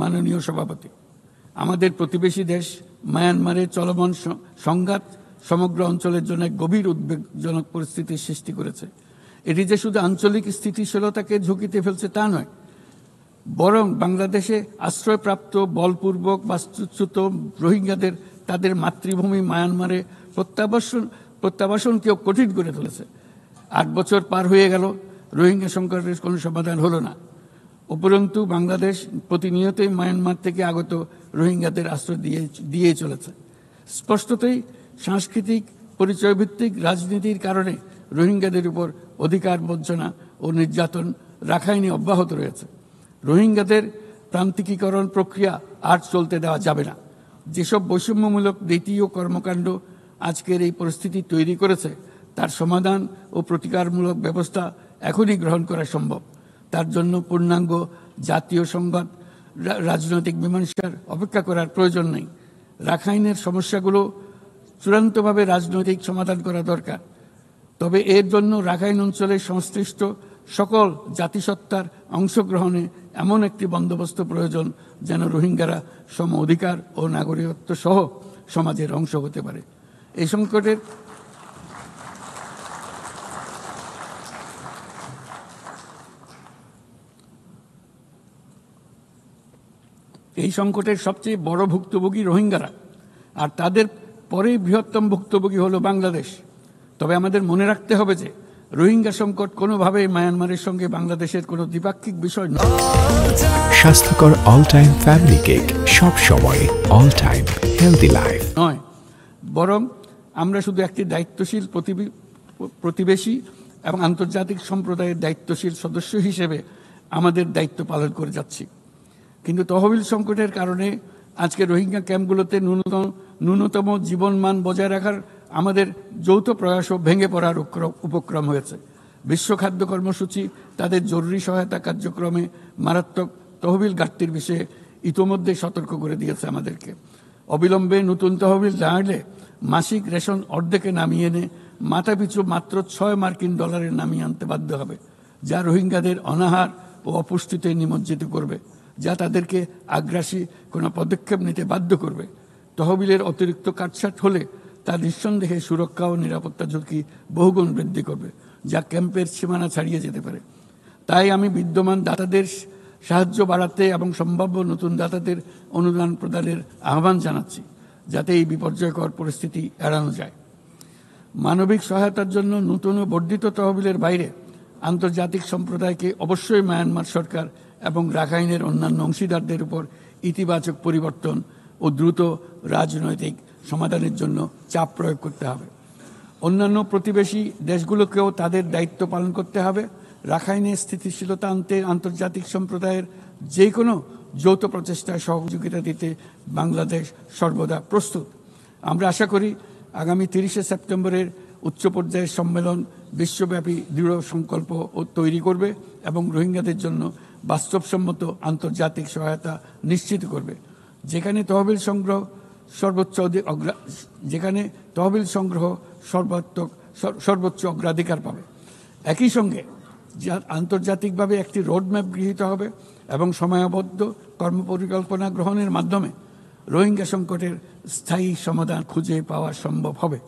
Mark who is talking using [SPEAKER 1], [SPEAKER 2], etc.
[SPEAKER 1] মাননীয় সভাপতি, আমাদের প্রতিবেশী দেশ মায়ানমারে চলমান সংঘাত সমগ্র অঞ্চলের জন্য এক গভীর উদ্বেগজনক পরিস্থিতির সৃষ্টি করেছে। এটি যে শুধু আঞ্চলিক স্থিতিশীলতাকে ঝুঁকিতে ফেলছে তা নয়, বরং বাংলাদেশে আশ্রয়প্রাপ্ত বলপূর্বক বাস্তুচ্যুত রোহিঙ্গাদের তাদের মাতৃভূমি মায়ানমারে প্রত্যাবাসনকেও কঠিন করে তুলেছে। 8 বছর পার হয়ে গেল, রোহিঙ্গা সংকটের কোনো সমাধান হলো না। উপরন্তু বাংলাদেশ প্রতিনিয়তই মায়ানমার থেকে আগত রোহিঙ্গাদের আশ্রয় দিয়ে চলেছে। স্পষ্টতই সাংস্কৃতিক পরিচয়ভিত্তিক রাজনীতির কারণে রোহিঙ্গাদের উপর অধিকার বঞ্চনা ও নির্যাতন রাখাইনে অব্যাহত রয়েছে। রোহিঙ্গাদের প্রান্তিকীকরণ প্রক্রিয়া আর চলতে দেওয়া যাবে না। যেসব বৈষম্যমূলক নীতি ও কর্মকাণ্ড আজকের এই পরিস্থিতি তৈরি করেছে, তার সমাধান ও প্রতিকারমূলক ব্যবস্থা এখনই গ্রহণ করা সম্ভব। তার জন্য পূর্ণাঙ্গ জাতীয় সংঘাত রাজনৈতিক মীমাংসার অপেক্ষা করার প্রয়োজন নেই। রাখাইনের সমস্যাগুলো চূড়ান্তভাবে রাজনৈতিক সমাধান করা দরকার। তবে এর জন্য রাখাইন অঞ্চলের সংশ্লিষ্ট সকল জাতিসত্তার অংশগ্রহণে এমন একটি বন্দোবস্ত প্রয়োজন যেন রোহিঙ্গারা সম অধিকার ও নাগরিকত্ব সহ সমাজের অংশ হতে পারে। এই সংকটের সবচেয়ে বড় ভুক্তভোগী রোহিঙ্গারা, আর তাদের পরেই বৃহত্তম ভুক্তভোগী হলো বাংলাদেশ। তবে আমাদের মনে রাখতে হবে যে রোহিঙ্গা সংকট কোনোভাবেই মায়ানমারের সঙ্গে বাংলাদেশের কোনো দ্বিপাক্ষিক বিষয় নয়।
[SPEAKER 2] স্বাস্থ্যকর অল টাইম ফ্যামিলি কেক, সব সময় অল টাইম হেলদি লাইফ
[SPEAKER 1] নয়, বরং আমরা শুধু একটি দায়িত্বশীল প্রতিবেশী এবং আন্তর্জাতিক সম্প্রদায়ের দায়িত্বশীল সদস্য হিসেবে আমাদের দায়িত্ব পালন করে যাচ্ছি। কিন্তু তহবিল সংকটের কারণে আজকে রোহিঙ্গা ক্যাম্পগুলোতে ন্যূনতম জীবনমান বজায় রাখার আমাদের যৌথ প্রয়াসও ভেঙে পড়ার উপক্রম হয়েছে। বিশ্ব খাদ্য কর্মসূচি তাদের জরুরি সহায়তা কার্যক্রমে মারাত্মক তহবিল ঘাটতির বিষয়ে ইতোমধ্যে সতর্ক করে দিয়েছে আমাদেরকে। অবিলম্বে নতুন তহবিল না এলে মাসিক রেশন অর্ধেকে নামিয়ে এনে মাথাপিছু মাত্র $6 নামিয়ে আনতে বাধ্য হবে, যা রোহিঙ্গাদের অনাহার ও অপুষ্টিতে নিমজ্জিত করবে, যা তাদেরকে আগ্রাসী কোনো পদক্ষেপ নিতে বাধ্য করবে। তহবিলের অতিরিক্ত কাটছাট হলে তা নিঃসন্দেহে সুরক্ষা ও নিরাপত্তা ঝুঁকি বহুগুণ বৃদ্ধি করবে, যা ক্যাম্পের সীমানা ছাড়িয়ে যেতে পারে। তাই আমি বিদ্যমান দাতাদের সাহায্য বাড়াতে এবং সম্ভাব্য নতুন দাতাদের অনুদান প্রদানের আহ্বান জানাচ্ছি, যাতে এই বিপর্যয়কর পরিস্থিতি এড়ানো যায়। মানবিক সহায়তার জন্য নতুন ও বর্ধিত তহবিলের বাইরে আন্তর্জাতিক সম্প্রদায়কে অবশ্যই মায়ানমার সরকার এবং রাখাইনের অন্যান্য অংশীদারদের উপর ইতিবাচক পরিবর্তন ও দ্রুত রাজনৈতিক সমাধানের জন্য চাপ প্রয়োগ করতে হবে। অন্যান্য প্রতিবেশী দেশগুলোকেও তাদের দায়িত্ব পালন করতে হবে। রাখাইনে স্থিতিশীলতা আনতে আন্তর্জাতিক সম্প্রদায়ের যে কোনো যৌথ প্রচেষ্টায় সহযোগিতা দিতে বাংলাদেশ সর্বদা প্রস্তুত। আমরা আশা করি আগামী 30শে সেপ্টেম্বরের উচ্চ পর্যায়ের সম্মেলন বিশ্বব্যাপী দৃঢ় সংকল্প তৈরি করবে এবং রোহিঙ্গাদের জন্য বাস্তবসম্মত আন্তর্জাতিক সহায়তা নিশ্চিত করবে, যেখানে তহবিল সংগ্রহ সর্বোচ্চ অগ্রাধিকার পাবে। একই সঙ্গে আন্তর্জাতিকভাবে একটি রোডম্যাপ গৃহীত হবে এবং সময়াবদ্ধ কর্মপরিকল্পনা গ্রহণের মাধ্যমে রোহিঙ্গা সংকটের স্থায়ী সমাধান খুঁজে পাওয়া সম্ভব হবে।